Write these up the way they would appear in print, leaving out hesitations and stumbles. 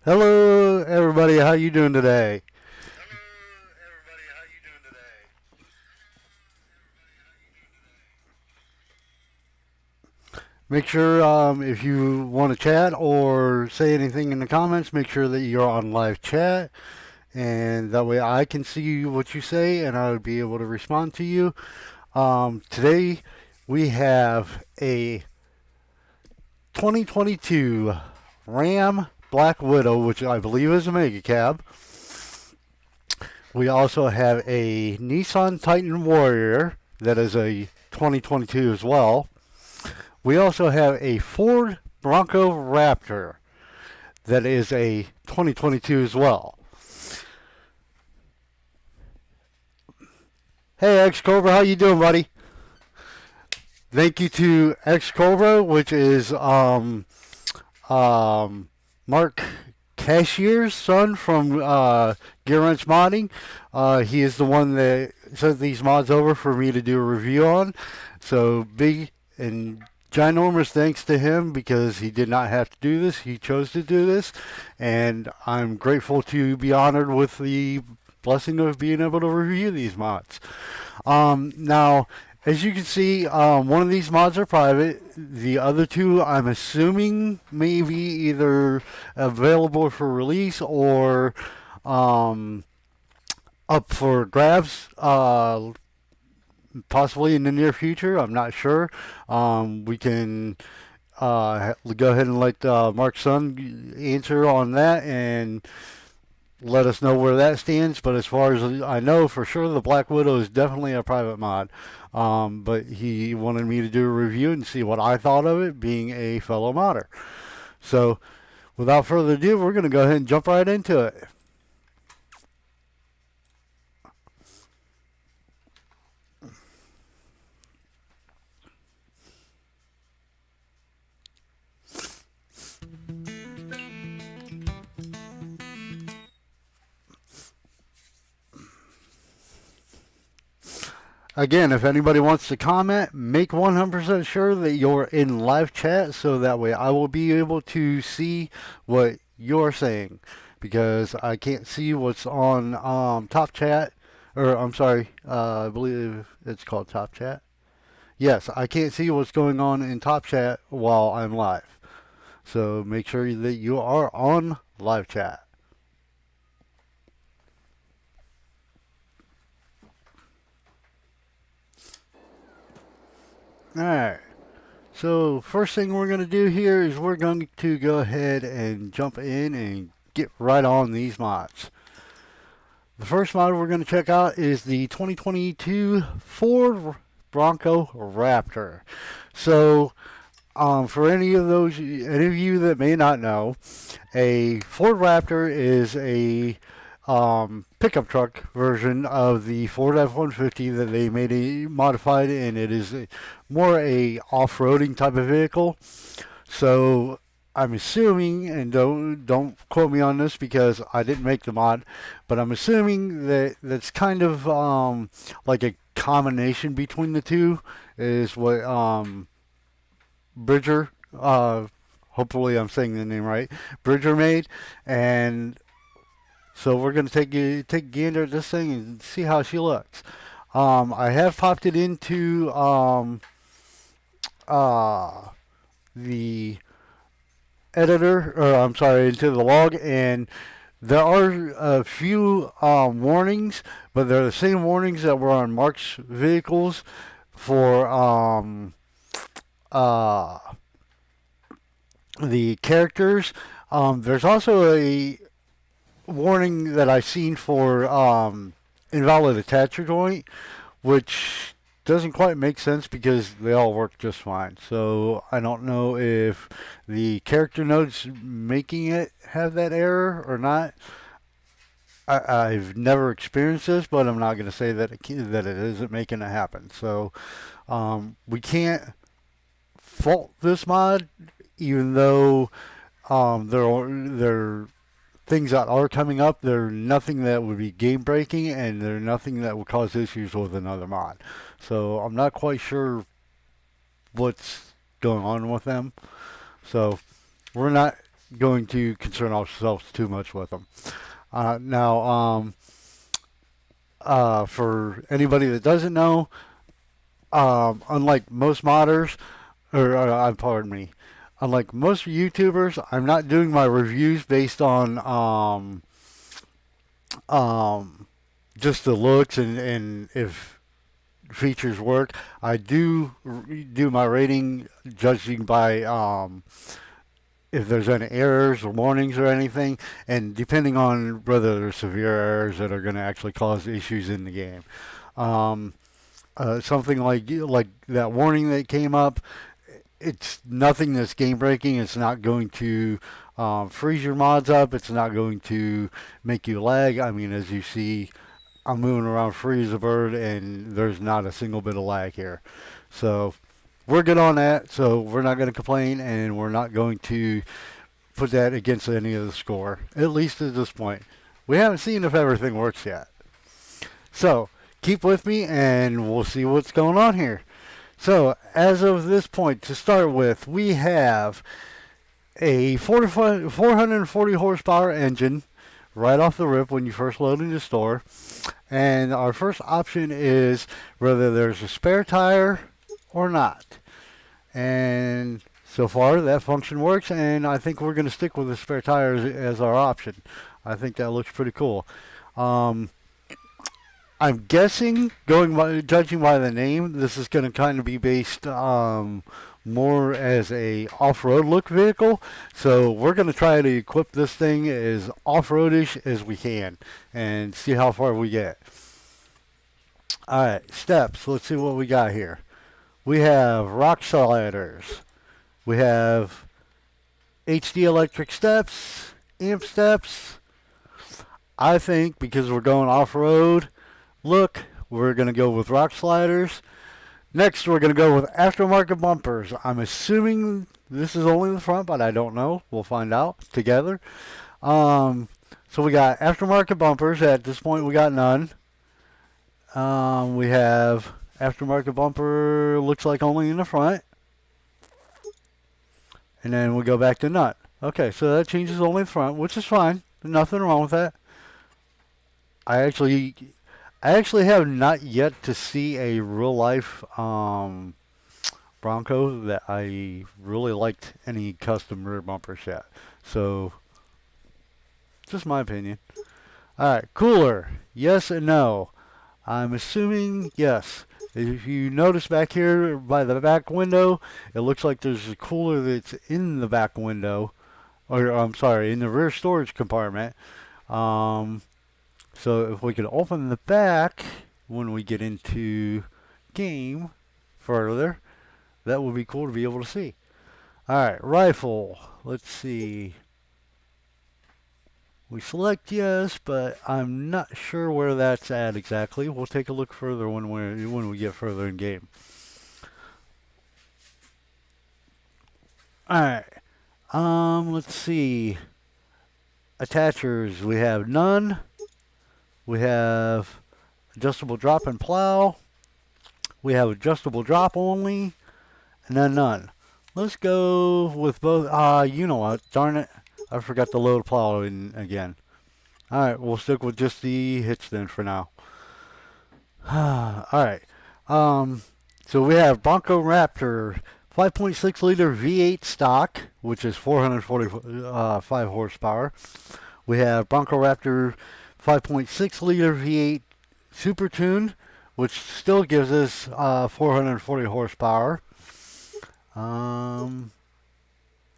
Hello, everybody. How you doing today? Make sure if you want to chat or say anything in the comments, make sure that you're on live chat, and that way I can see what you say and I would be able to respond to you. Today we have a 2022 Ram Black Widow, which I believe is a mega cab. We also have a Nissan Titan Warrior that is a 2022 as well. We also have a Ford Bronco Raptor that is a 2022 as well. Hey, X Cobra, how you doing, buddy? Thank you to X Cobra, which is Mark Cashier's son from GearWrench Modding. He is the one that sent these mods over for me to do a review on. So big and ginormous thanks to him because he did not have to do this. He chose to do this, and I'm grateful to be honored with the blessing of being able to review these mods. Now, as you can see, one of these mods are private. The other two, I'm assuming, may be either available for release or up for grabs, possibly in the near future. I'm not sure. We can go ahead and let Mark's son answer on that and let us know where that stands. But as far as I know for sure, the Black Widow is definitely a private mod. But he wanted me to do a review and see what I thought of it, being a fellow modder. So without further ado, we're going to go ahead and jump right into it. Again, if anybody wants to comment, make 100% sure that you're in live chat so that way I will be able to see what you're saying because I can't see what's on top chat, or I'm sorry, I believe it's called top chat. Yes, I can't see what's going on in top chat while I'm live. So make sure that you are on live chat. Alright. So first thing we're going to do here is we're going to go ahead and jump in and get right on these mods. The first mod we're going to check out is the 2022 Ford Bronco Raptor. So for any of you that may not know, a Ford Raptor is a pickup truck version of the Ford F-150 that they made modified, and it is more a off-roading type of vehicle. So I'm assuming, and don't quote me on this because I didn't make the mod, but I'm assuming that that's kind of like a combination between the two is what Bridger, hopefully I'm saying the name right, Bridger made, and so we're gonna take a gander at this thing and see how she looks. I have popped it into the editor, or I'm sorry, into the log, and there are a few warnings, but they're the same warnings that were on Mark's vehicles for uh, the characters. There's also a warning that I've seen for invalid attacher joint, which doesn't quite make sense because they all work just fine. So I don't know if the character node's making it have that error or not. I've never experienced this, but I'm not going to say that that it isn't making it happen. So we can't fault this mod, even though there things that are coming up, they're nothing that would be game breaking, and they're nothing that would cause issues with another mod. So I'm not quite sure what's going on with them. So we're not going to concern ourselves too much with them. For anybody that doesn't know, unlike most modders, pardon me, unlike most YouTubers, I'm not doing my reviews based on just the looks and if features work. I do my rating judging by if there's any errors or warnings or anything, and depending on whether there's severe errors that are going to actually cause issues in the game. Something like that warning that came up, it's nothing that's game breaking. It's not going to freeze your mods up. It's not going to make you lag. I mean, as you see, I'm moving around free as a bird, and there's not a single bit of lag here. So we're good on that. So we're not going to complain, and we're not going to put that against any of the score, at least at this point. We haven't seen if everything works yet. So keep with me, and we'll see what's going on here. So as of this point, to start with, we have a 440 horsepower engine right off the rip when you first load in the store. And our first option is whether there's a spare tire or not. And so far that function works, and I think we're going to stick with the spare tire as our option. I think that looks pretty cool. I'm guessing, judging by the name, this is going to kind of be based more as a off-road look vehicle. So we're going to try to equip this thing as off-roadish as we can and see how far we get. Alright, steps. Let's see what we got here. We have rock sliders. We have HD electric steps, amp steps. I think because we're going off-road look, we're going to go with rock sliders. Next, we're going to go with aftermarket bumpers. I'm assuming this is only the front, but I don't know. We'll find out together. So we got aftermarket bumpers. At this point, we got none. We have aftermarket bumper, looks like only in the front. And then we go back to none. Okay, so that changes only the front, which is fine. Nothing wrong with that. I actually have not yet to see a real life Bronco that I really liked any custom rear bumpers yet. So, just my opinion. Alright, cooler. Yes and no. I'm assuming yes. If you notice back here by the back window, it looks like there's a cooler that's in the back window. Or, I'm sorry, in the rear storage compartment. So if we could open the back when we get into game further, that would be cool to be able to see. Alright, rifle. Let's see. We select yes, but I'm not sure where that's at exactly. We'll take a look further when we get further in game. Alright. Let's see. Attachers. We have none. We have adjustable drop and plow. We have adjustable drop only. And then none. Let's go with both. You know what? Darn it. I forgot to load plow in again. Alright, we'll stick with just the hitch then for now. Alright. So we have Bronco Raptor 5.6 liter V8 stock, which is 445 horsepower. We have Bronco Raptor 5.6 liter V8 Super Tune, which still gives us 440 horsepower.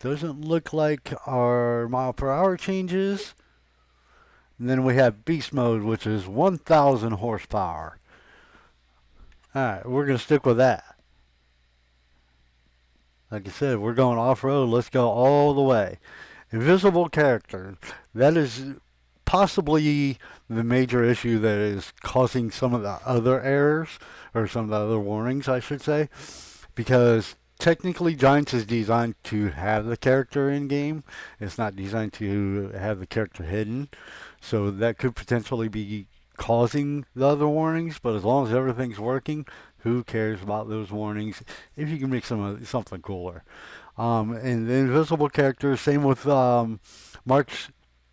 Doesn't look like our mile per hour changes. And then we have Beast Mode, which is 1,000 horsepower. Alright, we're going to stick with that. Like I said, we're going off-road. Let's go all the way. Invisible character. That is possibly the major issue that is causing some of the other errors, or some of the other warnings, I should say. Because technically, Giants is designed to have the character in game. It's not designed to have the character hidden. So that could potentially be causing the other warnings. But as long as everything's working, who cares about those warnings if you can make something cooler. And the invisible character, same with Mark's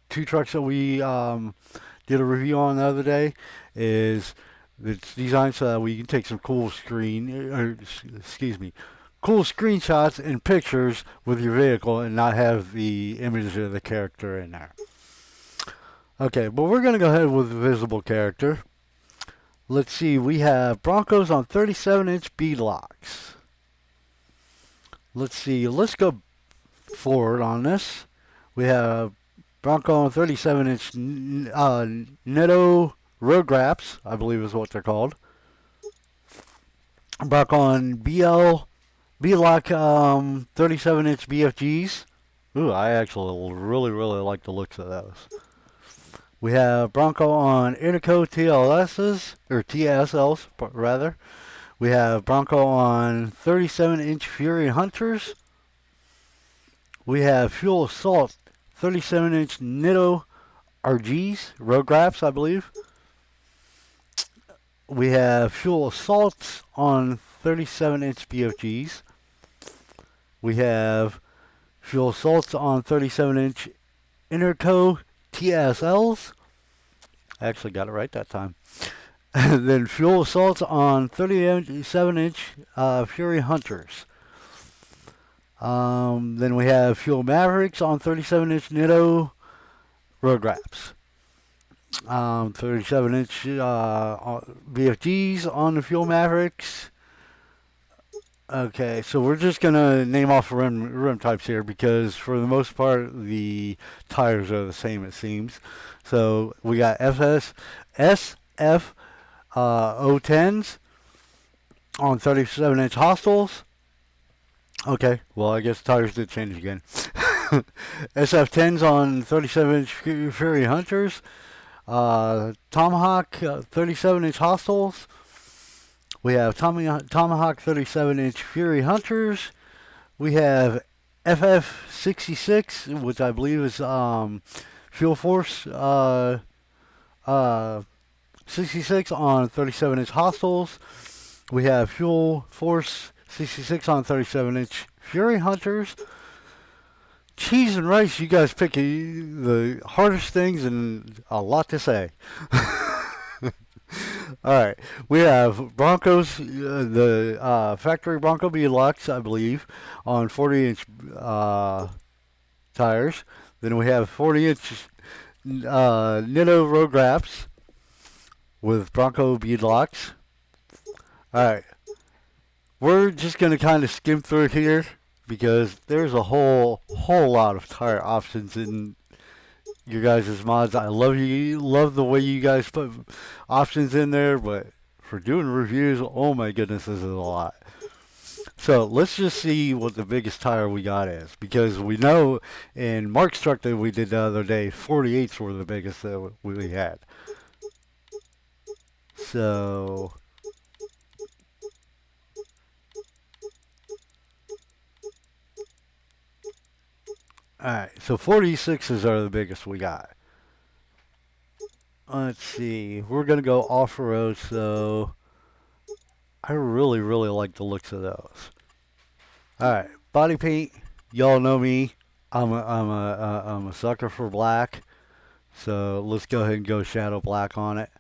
two trucks that we did a review on the other day, is it's designed so that we can take some cool cool screenshots and pictures with your vehicle and not have the image of the character in there. Okay, but we're going to go ahead with the visible character. Let's see, we have Broncos on 37-inch beadlocks. Let's see, let's go forward on this. We have Bronco on 37-inch Netto road wraps, I believe is what they're called. Bronco on beadlock 37-inch BFGs. Ooh, I actually really like the looks of those. We have Bronco on Interco TLSs, or TSLs, rather. We have Bronco on 37-inch Fury Hunters. We have Fuel Assault 37-inch Nitto RGs, road wraps, I believe. We have Fuel Assaults on 37-inch BFGs. We have Fuel Assaults on 37-inch Interco TSLs. I actually got it right that time. And then Fuel Assaults on 37-inch Fury Hunters. Then we have Fuel Mavericks on 37-inch Nitto road wraps. 37-inch BFGs on the Fuel Mavericks. Okay, so we're just going to name off rim types here because for the most part the tires are the same, it seems. So we got SF 010s on 37-inch Hostiles. Okay, well I guess tires did change again. SF10s on 37-inch Fury Hunters. Tomahawk 37-inch Hostiles. We have Tomahawk 37-inch Fury Hunters. We have FF66, which I believe is Fuel Force 66 on 37-inch Hostiles. We have Fuel Force 66 on 37-inch Fury Hunters. Cheese and rice, you guys pick the hardest things and a lot to say. Alright, we have Broncos, the factory Bronco Deluxe, I believe, on 40-inch tires. Then we have 40-inch Nitto road wraps with Bronco beadlocks. Alright, we're just going to kind of skim through it here because there's a whole lot of tire options in your guys' mods. I love the way you guys put options in there, but for doing reviews, oh my goodness, this is a lot. So let's just see what the biggest tire we got is, because we know in Mark's truck that we did the other day, 48s were the biggest that we had. So alright, so 46s are the biggest we got. Let's see, we're going to go off-road, so I really like the looks of those. Alright, body paint, y'all know me. I'm a sucker for black, so let's go ahead and go shadow black on it.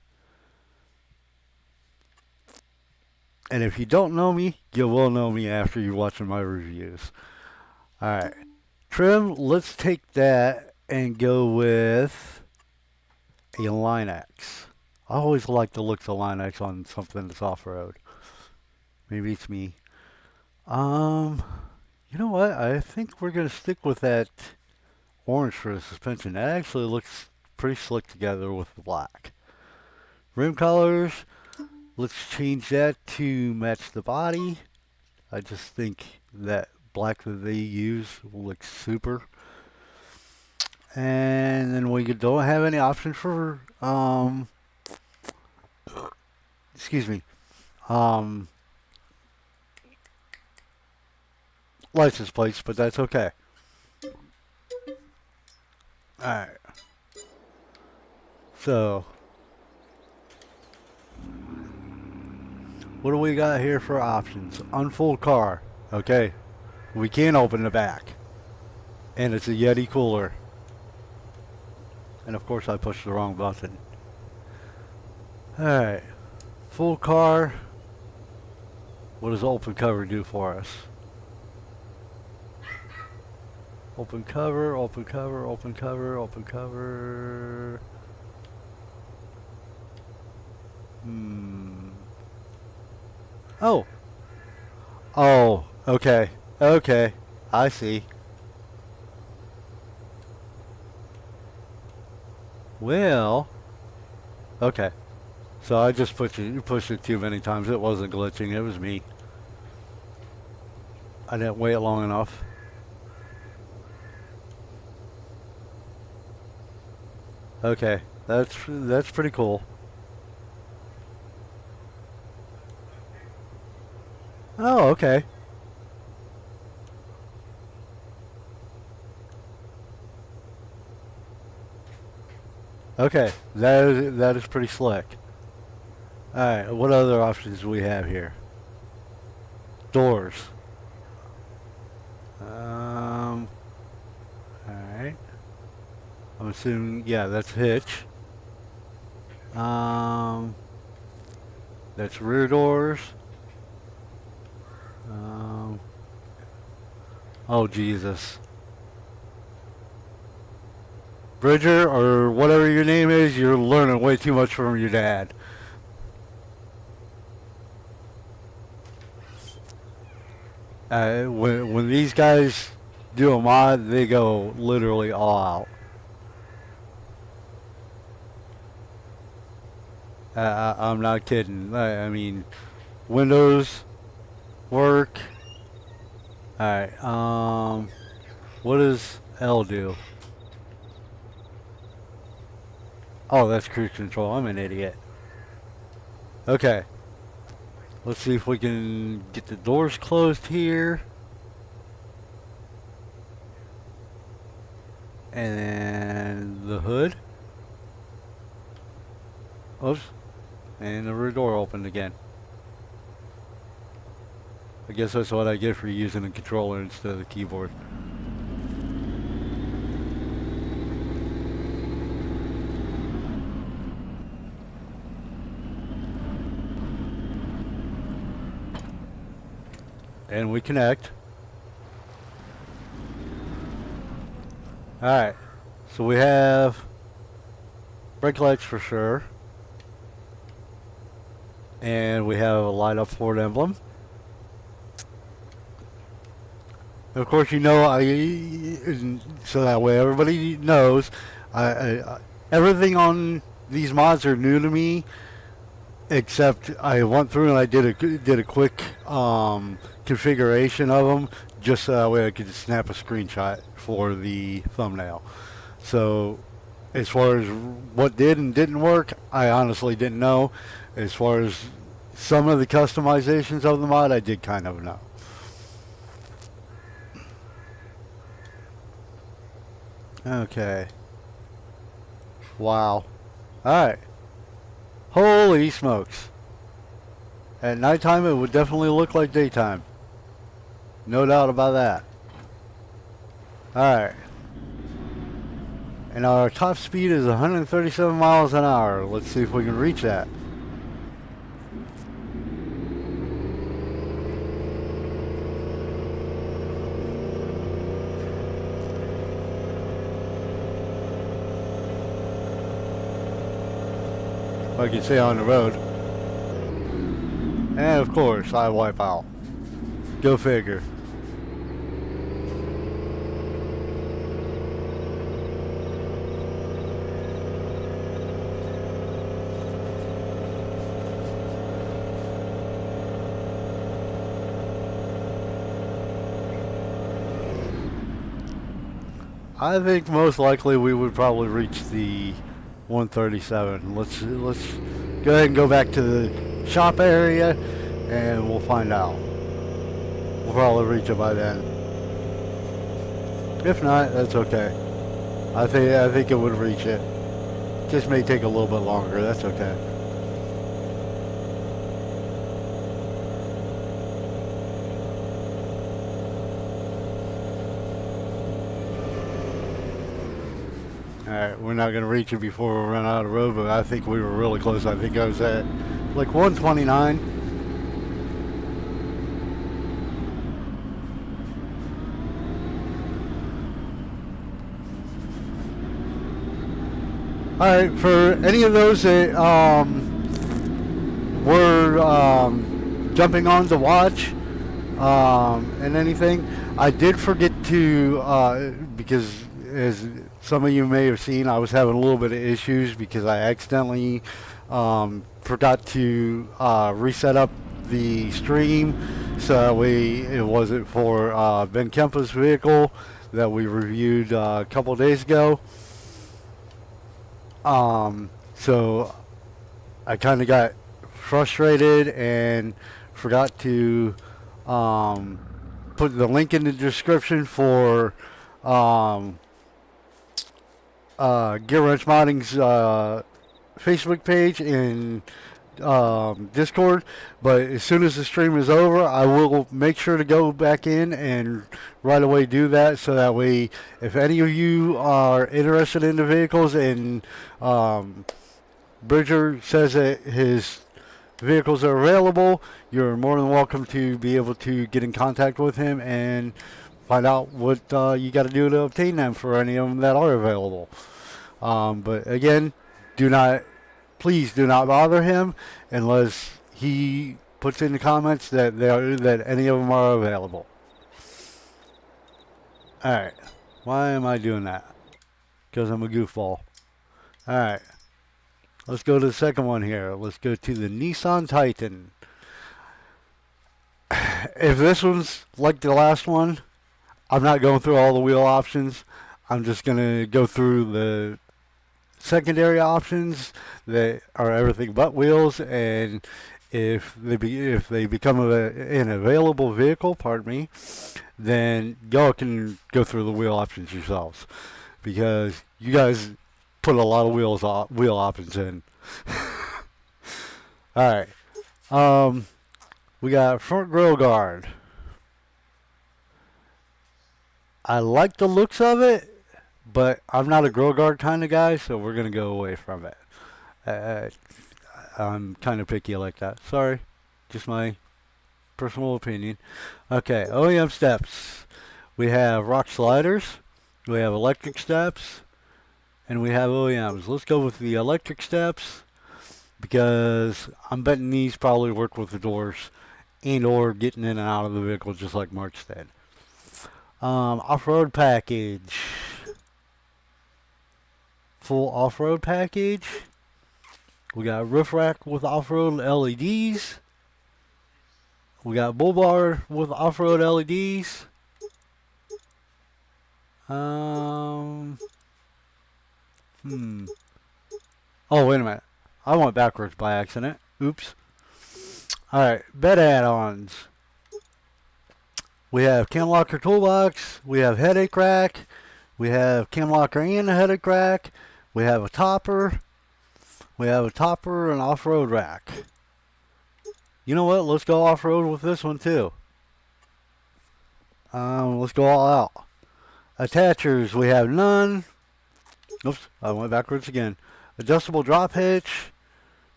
And if you don't know me, you will know me after you're watching my reviews. Alright. Trim, let's take that and go with a Line X. I always like the looks of Line X on something that's off-road. Maybe it's me. You know what? I think we're going to stick with that orange for the suspension. That actually looks pretty slick together with the black. Rim colors, let's change that to match the body. I just think that black that they use looks super. And then we don't have any option for excuse me, license plates, but that's okay. Alright, so what do we got here for options? Unfold car. Okay, We can open the back. And it's a Yeti cooler. And of course I pushed the wrong button. Alright. Full car. What does open cover do for us? Open cover, open cover, open cover, open cover. Oh. Oh, okay. Okay. I see. Well, okay. So I just pushed it too many times. It wasn't glitching. It was me. I didn't wait long enough. Okay, that's pretty cool. Oh, okay. Okay, that is pretty slick. Alright, what other options do we have here? Doors. Alright. I'm assuming, yeah, that's hitch. That's rear doors. Oh, Jesus. Bridger, or whatever your name is, you're learning way too much from your dad. When these guys do a mod, they go literally all out. I'm not kidding. I mean, Windows work. Alright, what does L do? Oh, that's cruise control. I'm an idiot. Okay. Let's see if we can get the doors closed here. And then the hood. Oops. And the rear door opened again. I guess that's what I get for using a controller instead of the keyboard. And we connect. Alright. So we have brake lights for sure. And we have a light up Ford emblem. And of course, you know, so that way everybody knows, everything on these mods are new to me, except I went through and I did a quick configuration of them, just so that way I could snap a screenshot for the thumbnail. So as far as what did and didn't work, I honestly didn't know. As far as some of the customizations of the mod, I did kind of know. Okay. Wow. Alright. Holy smokes. At nighttime it would definitely look like daytime. No doubt about that. Alright. And our top speed is 137 miles an hour. Let's see if we can reach that. Like you say on the road. And of course, I wipe out. Go figure. I think most likely we would probably reach the 137. Let's go ahead and go back to the shop area and we'll find out. We'll probably reach it by then. If not, that's okay. I think it would reach it. Just may take a little bit longer. That's okay. Alright, we're not going to reach it before we run out of road, but I think we were really close. I think I was at like 129. Alright, for any of those that were jumping on to watch and anything, I did forget to, because as some of you may have seen, I was having a little bit of issues because I accidentally forgot to reset up the stream so that way it wasn't for Ben Kempa's vehicle that we reviewed a couple days ago. So I kind of got frustrated and forgot to put the link in the description for GearWrench Moddings Facebook page and Discord. But as soon as the stream is over, I will make sure to go back in and right away do that, so that way if any of you are interested in the vehicles and Bridger says that his vehicles are available, you're more than welcome to be able to get in contact with him and find out what you got to do to obtain them for any of them that are available. But again, please do not bother him unless he puts in the comments that that any of them are available. Alright, why am I doing that? Because I'm a goofball. Alright, let's go to the second one here. Let's go to the Nissan Titan. If this one's like the last one, I'm not going through all the wheel options. I'm just going to go through the secondary options that are everything but wheels, and if they become an available vehicle, pardon me, then y'all can go through the wheel options yourselves, because you guys put a lot of wheel options in. All right, we got front grill guard. I like the looks of it, but I'm not a grill guard kind of guy, so we're gonna go away from it. I'm kind of picky like that. Sorry, just my personal opinion. Okay, OEM steps. We have rock sliders, we have electric steps, and we have OEMs. Let's go with the electric steps, because I'm betting these probably work with the doors and or getting in and out of the vehicle just like Mark said. Off-road package. Full off-road package. We got roof rack with off-road LEDs. We got bull bar with off-road LEDs. Oh, wait a minute. I went backwards by accident. Oops. Alright, bed add-ons. We have cam locker toolbox. We have headache rack. We have cam locker and a headache rack. We have a topper. We have a topper and off-road rack. You know what? Let's go off-road with this one too. Let's go all out. Attachers, we have none. Oops, I went backwards again. Adjustable drop hitch.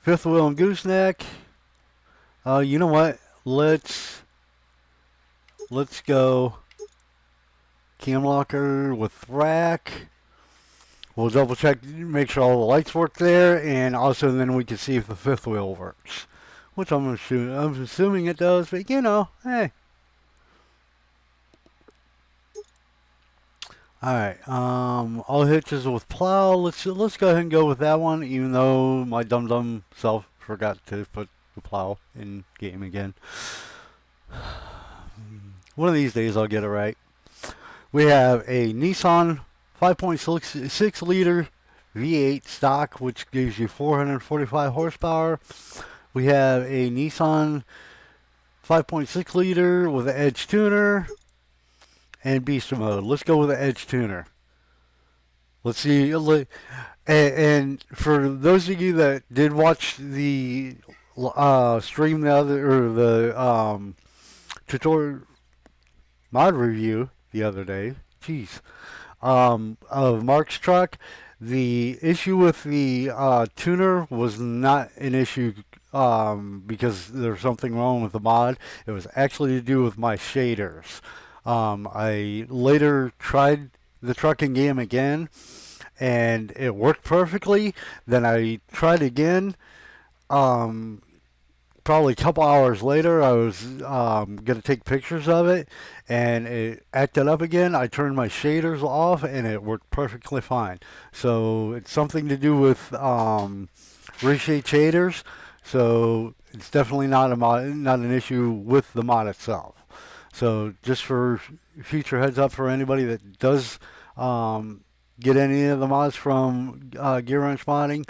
Fifth wheel and gooseneck. You know what? Let's go cam locker with rack. We'll double check, make sure all the lights work there, and also then we can see if the fifth wheel works, which I'm assuming it does, but you know, hey. Alright, all hitches with plow. Let's go ahead and go with that one, even though my dumb self forgot to put the plow in game again. One of these days I'll get it right. We have a Nissan 5.6 liter V8 stock, which gives you 445 horsepower. We have a Nissan 5.6 liter with an edge tuner and beast mode. Let's go with the edge tuner. Let's see. And for those of you that did watch the stream the tutorial mod review the other day, of Mark's truck, The issue with the tuner was not an issue because there's something wrong with the mod. It was actually to do with my shaders. I later tried the trucking game again, and it worked perfectly. Then I tried again. Um, Probably a couple hours later, I was going to take pictures of it, and it acted up again. I turned my shaders off, and it worked perfectly fine. So it's something to do with reshade shaders. So it's definitely not a mod, not an issue with the mod itself. So just for future heads up for anybody that does get any of the mods from GearWrench modding,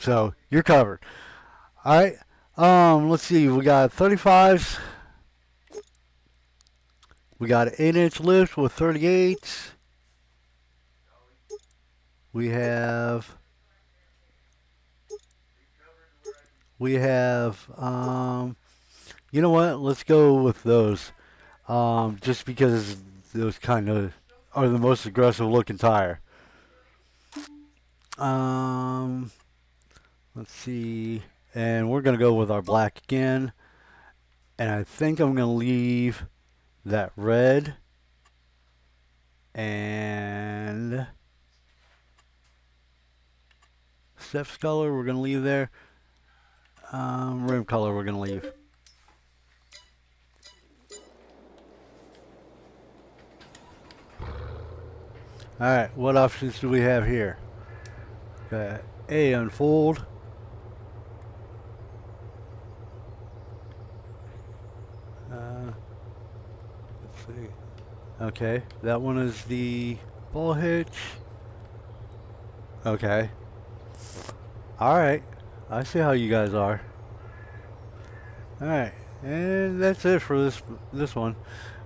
so you're covered. All right. Let's see. We got 35s. We got an 8-inch lift with 38s. We have. You know what? Let's go with those. Just because those kind of are the most aggressive looking tire. Um, let's see. And we're gonna go with our black again. And I think I'm gonna leave that red and Steph's color we're gonna leave there. Rim color we're gonna leave. Alright, what options do we have here? Got A, unfold. Let's see. Okay, that one is the ball hitch. Okay. Alright, I see how you guys are. Alright, and that's it for this one.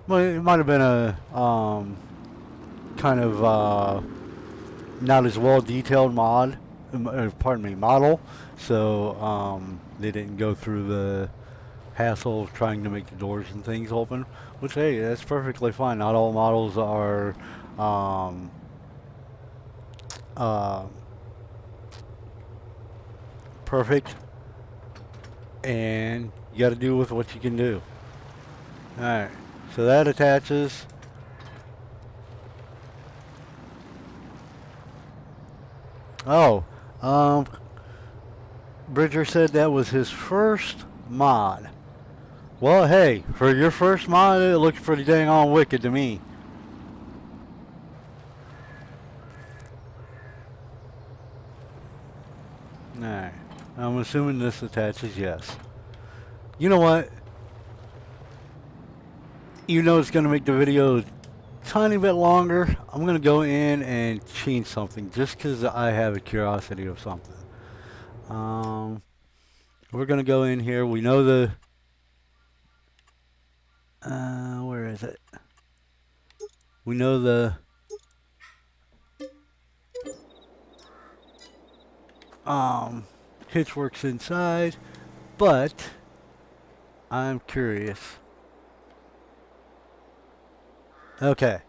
It might have been a kind of not as well detailed model. So they didn't go through the hassle of trying to make the doors and things open. Which, hey, that's perfectly fine. Not all models are perfect, and you got to do with what you can do. All right, so that attaches. Oh, Bridger said that was his first mod. Well, hey, for your first mod, it looks pretty dang on wicked to me. Alright, I'm assuming this attaches, yes. You know what? You know it's going to make the video a tiny bit longer. I'm going to go in and change something just because I have a curiosity of something. We're going to go in here. We know the... where is it? We know the... hitch works inside, but I'm curious. Okay,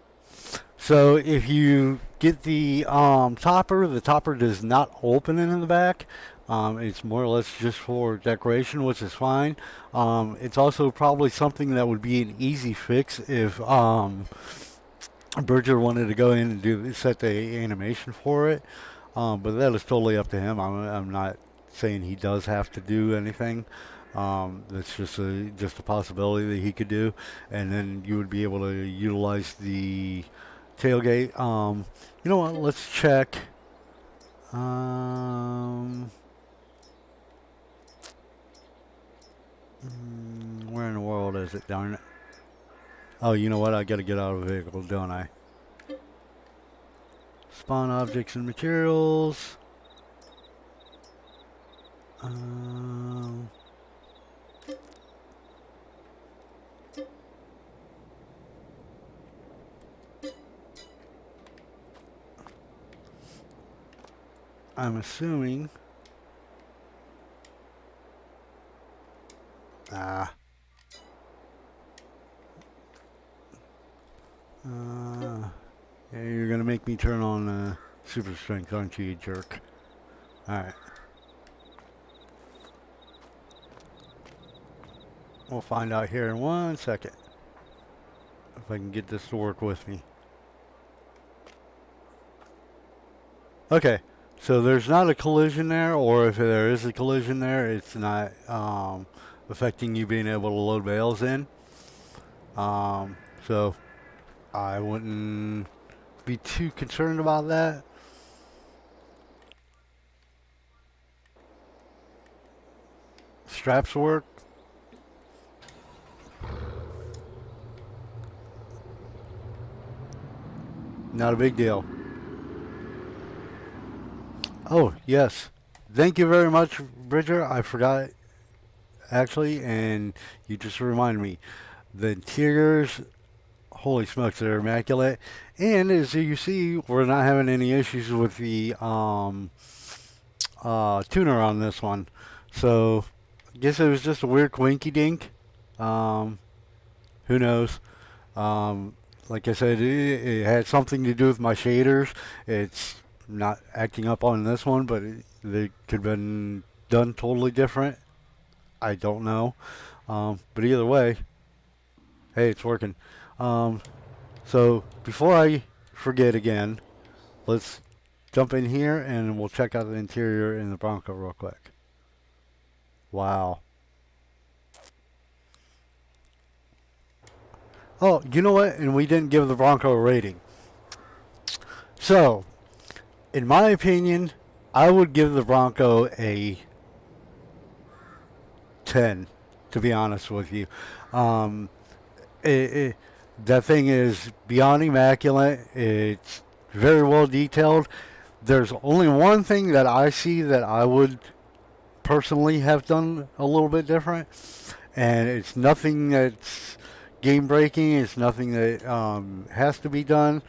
so if you get the topper does not open in the back. It's more or less just for decoration, which is fine. It's also probably something that would be an easy fix if Berger wanted to go in and set the animation for it. But that is totally up to him. I'm not saying he does have to do anything. That's just a possibility that he could do, and then you would be able to utilize the tailgate. You know what? Let's check. Where in the world is it? Darn it! Oh, you know what? I got to get out of the vehicle, don't I? Spawn objects and materials. I'm assuming. You're gonna make me turn on super strength, aren't you, you jerk? Alright. We'll find out here in 1 second. If I can get this to work with me. Okay. So there's not a collision there, or if there is a collision there, it's not affecting you being able to load bales in. So I wouldn't be too concerned about that. Straps work. Not a big deal. Oh, yes. Thank you very much, Bridger. I forgot, actually, and you just reminded me. The interiors, holy smokes, they're immaculate. And as you see, we're not having any issues with the tuner on this one. So, I guess it was just a weird quinky dink. Who knows? Like I said, it had something to do with my shaders. It's not acting up on this one, but they could have been done totally different. I don't know. But either way, hey, it's working. So before I forget again, let's jump in here and we'll check out the interior in the Bronco real quick. Wow. Oh, you know what? And we didn't give the Bronco a rating. So, in my opinion, I would give the Bronco a 10, to be honest with you. That thing is beyond immaculate. It's very well detailed. There's only one thing that I see that I would personally have done a little bit different, and it's nothing that's game breaking. It's nothing that has to be done.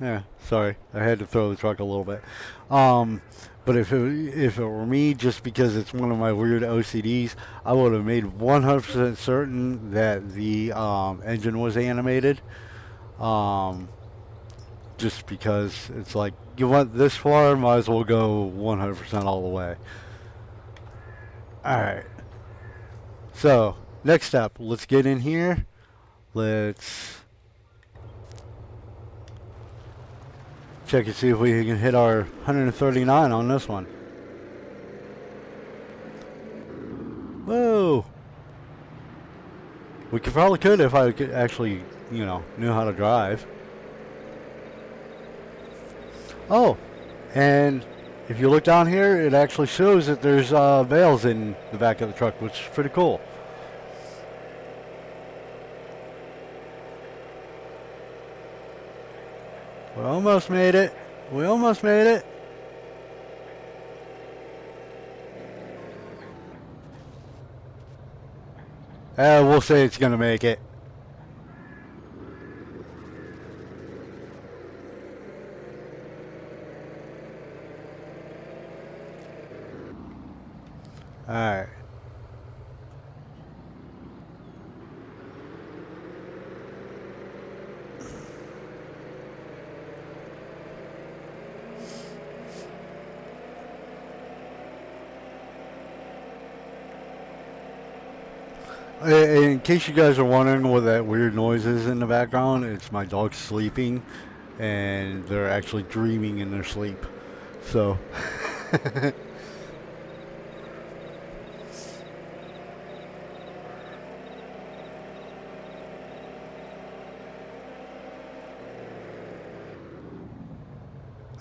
Yeah, sorry, I had to throw the truck a little bit. But if it were me, just because it's one of my weird OCDs, I would have made 100% certain that the engine was animated. Just because it's like, you went this far, might as well go 100% all the way. Alright. So, next step, let's get in here. Let's check and see if we can hit our 139 on this one. Whoa! We probably could if I could actually, you know, knew how to drive. Oh, and if you look down here, it actually shows that there's bales in the back of the truck, which is pretty cool. We almost made it. We almost made it. We'll say it's gonna make it. Alright. In case you guys are wondering what that weird noise is in the background, it's my dog sleeping, and they're actually dreaming in their sleep. So,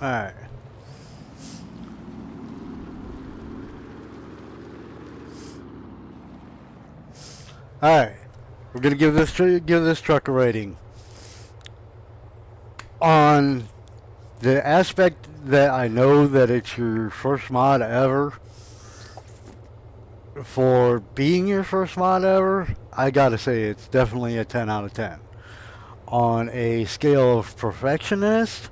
alright. Alright, we're gonna give this truck a rating. On the aspect that I know that it's your first mod ever, for being your first mod ever, I gotta say it's definitely a 10 out of 10. On a scale of perfectionist,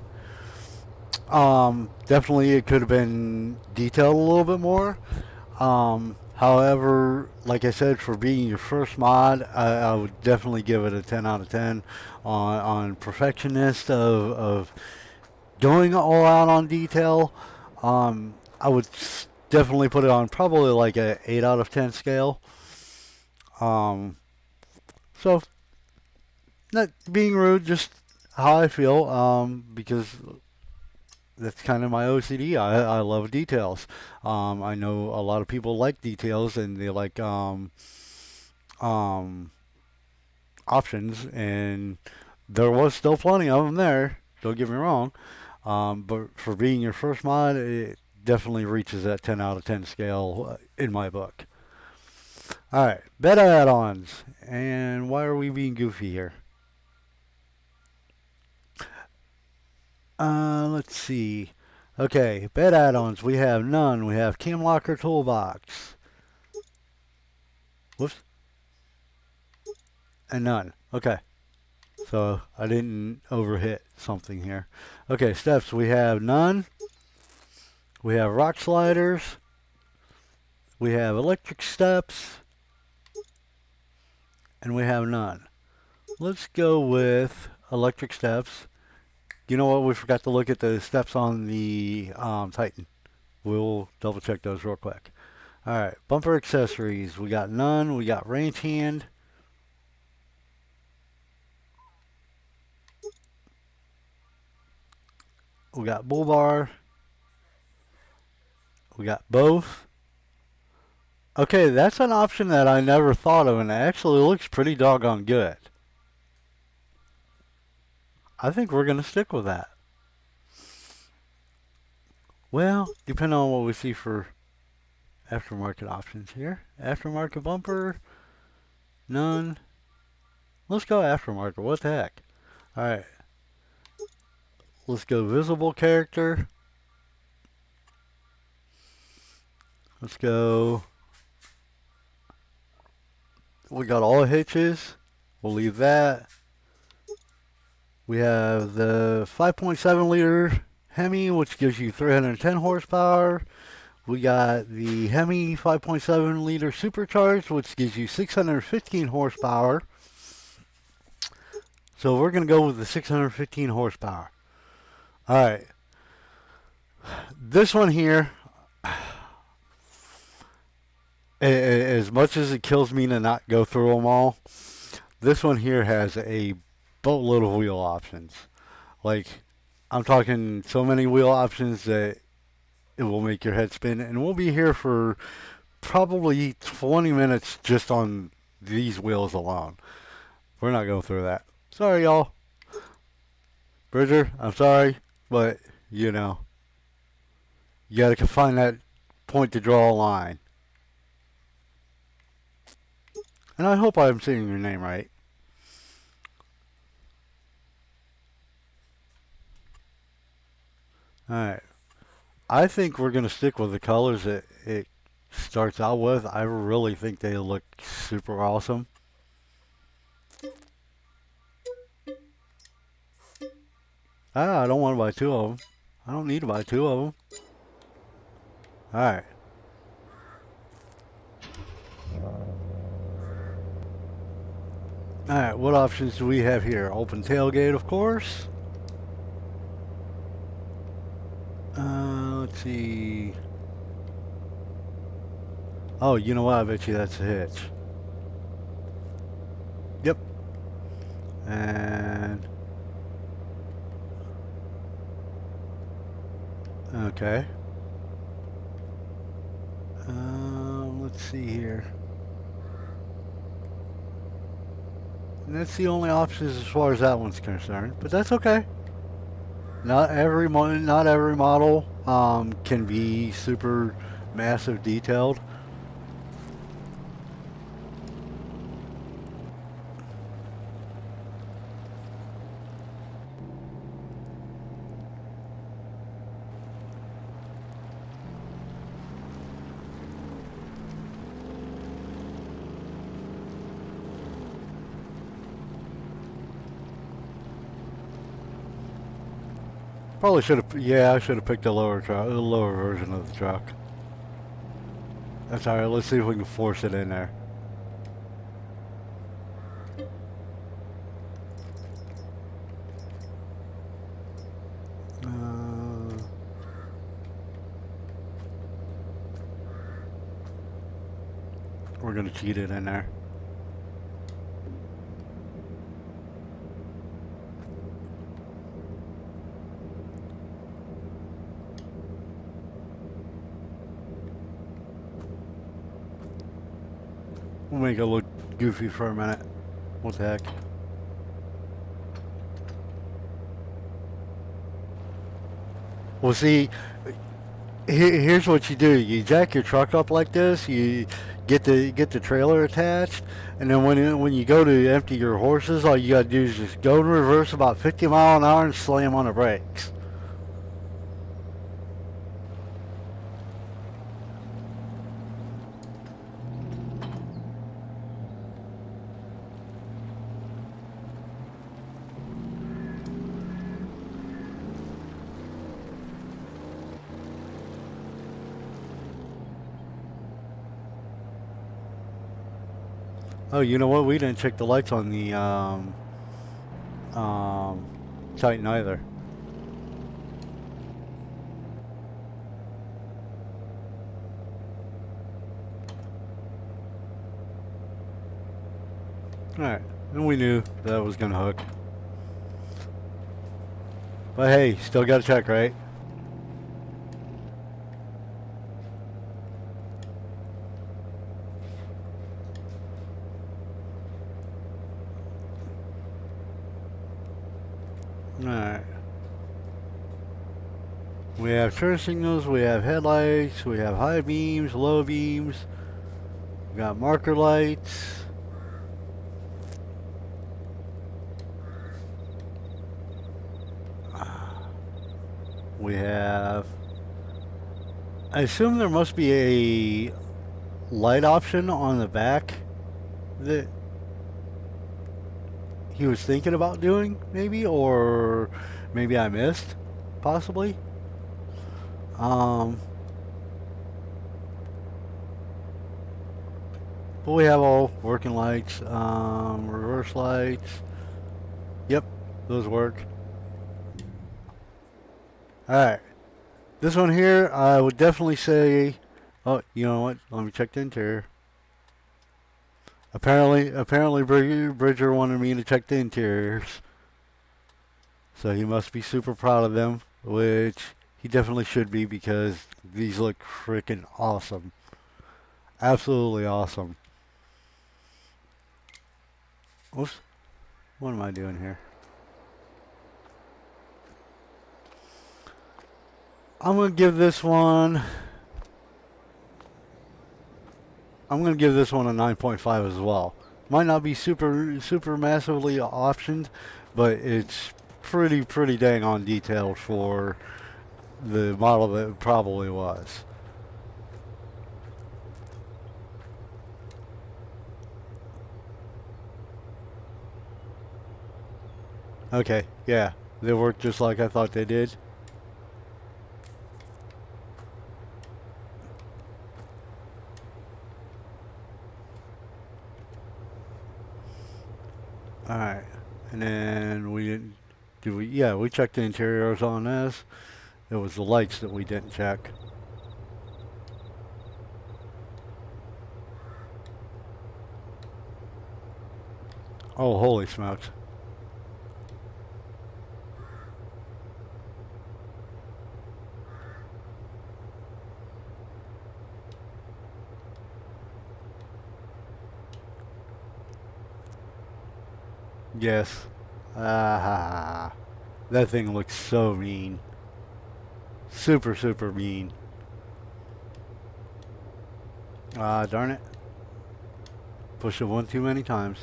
definitely it could have been detailed a little bit more. However, like I said, for being your first mod, I would definitely give it a 10 out of 10 on perfectionist of going all out on detail. I would definitely put it on probably like a 8 out of 10 scale. So, not being rude, just how I feel, because that's kind of my OCD. I love details. I know a lot of people like details and they like um, options, and there was still plenty of them there. Don't get me wrong. But for being your first mod, it definitely reaches that 10 out of 10 scale in my book. All right, beta add-ons. And why are we being goofy here? Let's see. Okay, bed add-ons. We have none. We have Cam Locker Toolbox. Whoops. And none. Okay. So I didn't overhit something here. Okay, steps. We have none. We have rock sliders. We have electric steps. And we have none. Let's go with electric steps. You know what? We forgot to look at the steps on the Titan. We'll double check those real quick. Alright, bumper accessories. We got none. We got range hand. We got bull bar. We got both. Okay, that's an option that I never thought of, and it actually looks pretty doggone good. I think we're going to stick with that. Well, depending on what we see for aftermarket options here. Aftermarket bumper, none. Let's go aftermarket. What the heck? Alright. Let's go visible character. Let's go. We got all hitches. We'll leave that. We have the 5.7 liter Hemi, which gives you 310 horsepower. We got the Hemi 5.7 liter supercharged, which gives you 615 horsepower. So we're going to go with the 615 horsepower. Alright. This one here, as much as it kills me to not go through them all, this one here has a boatload of wheel options. Like, I'm talking so many wheel options that it will make your head spin. And we'll be here for probably 20 minutes just on these wheels alone. We're not going through that. Sorry, y'all. Bridger, I'm sorry, but, you know, you got to find that point to draw a line. And I hope I'm saying your name right. Alright. I think we're going to stick with the colors that it starts out with. I really think they look super awesome. I don't want to buy two of them. I don't need to buy two of them. Alright. Alright, what options do we have here? Open tailgate, of course. Let's see. Oh, you know what? I bet you that's a hitch. Yep. And... okay. Let's see here. And that's the only options as far as that one's concerned, but that's okay. Not every model can be super massive detailed. Probably should have, yeah, I should have picked a lower version of the truck. That's alright, let's see if we can force it in there. We're gonna cheat it in there. We'll make it look goofy for a minute. What the heck? Well, see, here's what you do. You jack your truck up like this. You get the trailer attached, and then when you go to empty your horses, all you gotta do is just go in reverse about 50 miles an hour and slam on the brakes. Oh, you know what? We didn't check the lights on the Titan either. Alright, and we knew that was gonna hook. But hey, still gotta check, right? Alright. We have turn signals, we have headlights, we have high beams, low beams. We got marker lights. We have... I assume there must be a light option on the back that he was thinking about doing, maybe, or maybe I missed, possibly. But we have all working lights, reverse lights. Yep, those work. Alright, this one here, I would definitely say, oh, you know what, let me check the interior. Apparently Bridger wanted me to check the interiors. So he must be super proud of them, which he definitely should be, because these look freaking awesome. Absolutely awesome. Oops, what am I doing here? I'm going to give this one a 9.5 as well. Might not be super massively optioned, but it's pretty dang on detailed for the model that it probably was. Okay, yeah, they work just like I thought they did. Alright, and then we checked the interiors on this. It was the lights that we didn't check. Oh, holy smokes. Yes. Ah, that thing looks so mean. Super mean. Ah, darn it. Pushed it one too many times.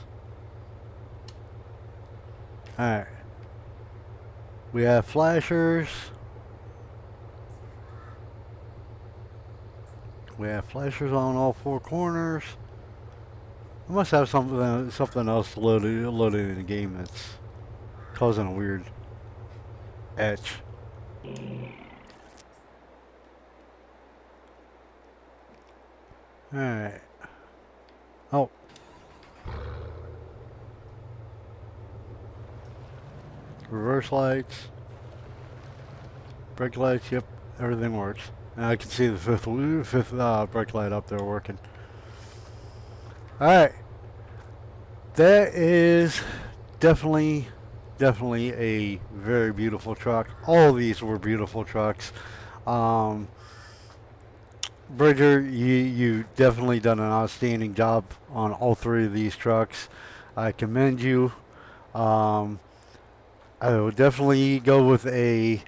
Alright. We have flashers. We have flashers on all four corners. I must have something else loaded in the game that's causing a weird etch. Alright. Oh. Reverse lights. Brake lights, yep. Everything works. And I can see the fifth brake light up there working. Alright. That is definitely a very beautiful truck. All of these were beautiful trucks. Bridger, you definitely done an outstanding job on all three of these trucks. I commend you. I would definitely go with a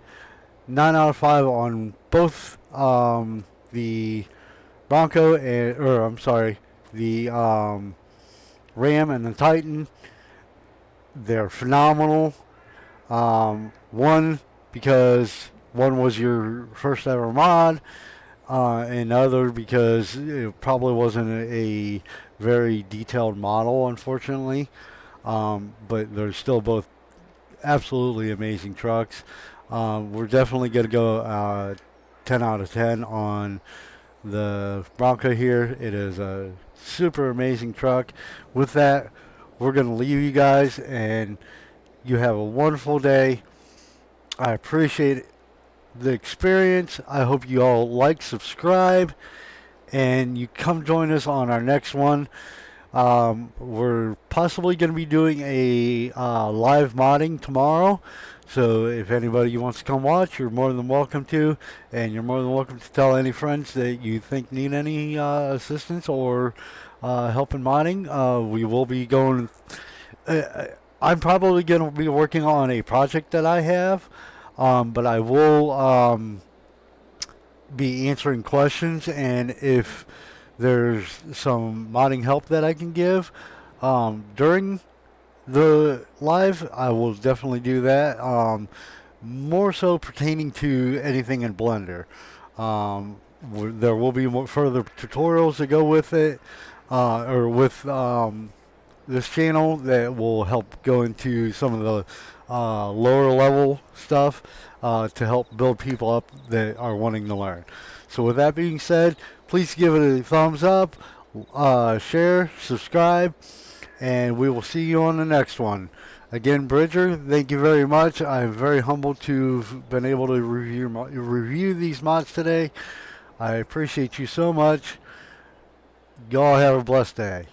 9 out of 5 on both the Bronco the Ram and the Titan. They're phenomenal. One, because one was your first ever mod, and the other because it probably wasn't a very detailed model, unfortunately. But they're still both absolutely amazing trucks. We're definitely going to go 10 out of 10 on the Bronco here. It is a super amazing truck. With that, we're going to leave you guys, and you have a wonderful day. I appreciate the experience. I hope you all like, subscribe, and you come join us on our next one. We're possibly going to be doing a live modding tomorrow. So if anybody wants to come watch, you're more than welcome to. And you're more than welcome to tell any friends that you think need any assistance or help in modding. We will be going... I'm probably going to be working on a project that I have. But I will be answering questions. And if there's some modding help that I can give during the live, I will definitely do that. More so pertaining to anything in Blender. There will be more further tutorials that go with it, or with this channel, that will help go into some of the lower level stuff to help build people up that are wanting to learn. So with that being said, please give it a thumbs up, share, subscribe, and we will see you on the next one. Again, Bridger, thank you very much. I'm very humbled to have been able to review these mods today. I appreciate you so much. Y'all have a blessed day.